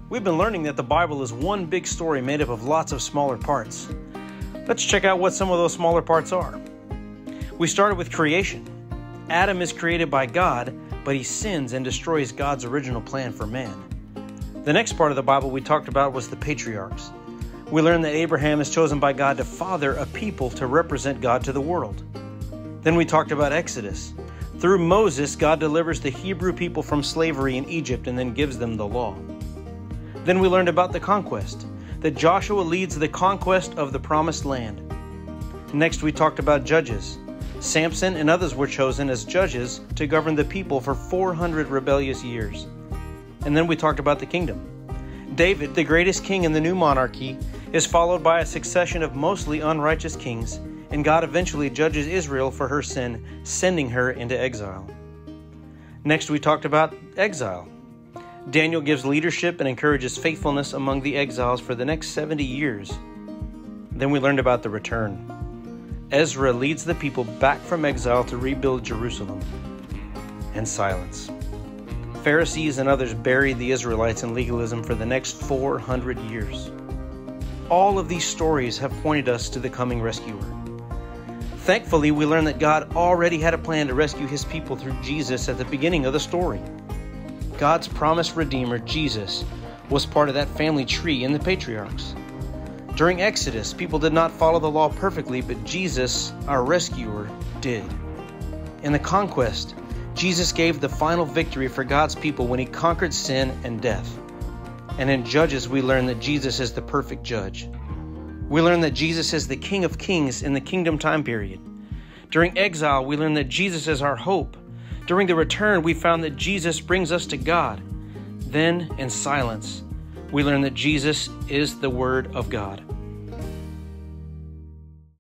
We've been learning that the Bible is one big story made up of lots of smaller parts. Let's check out what some of those smaller parts are. We started with creation. Adam is created by God, but he sins and destroys God's original plan for man. The next part of the Bible we talked about was the patriarchs. We learned that Abraham is chosen by God to father a people to represent God to the world. Then we talked about Exodus. Through Moses, God delivers the Hebrew people from slavery in Egypt and then gives them the law. Then we learned about the conquest, that Joshua leads the conquest of the promised land. Next, we talked about judges. Samson and others were chosen as judges to govern the people for 400 rebellious years. And then we talked about the kingdom. David, the greatest king in the new monarchy, is followed by a succession of mostly unrighteous kings, and God eventually judges Israel for her sin, sending her into exile. Next, we talked about exile. Daniel gives leadership and encourages faithfulness among the exiles for the next 70 years. Then we learned about the return. Ezra leads the people back from exile to rebuild Jerusalem. And silence. Pharisees and others buried the Israelites in legalism for the next 400 years. All of these stories have pointed us to the coming rescuer. Thankfully, we learned that God already had a plan to rescue his people through Jesus at the beginning of the story. God's promised Redeemer, Jesus, was part of that family tree in the patriarchs. During Exodus, people did not follow the law perfectly, but Jesus, our rescuer, did. In the conquest, Jesus gave the final victory for God's people when he conquered sin and death. And in Judges, we learn that Jesus is the perfect judge. We learn that Jesus is the King of Kings in the kingdom time period. During exile, we learn that Jesus is our hope. During the return, we found that Jesus brings us to God. Then, in silence, we learn that Jesus is the Word of God.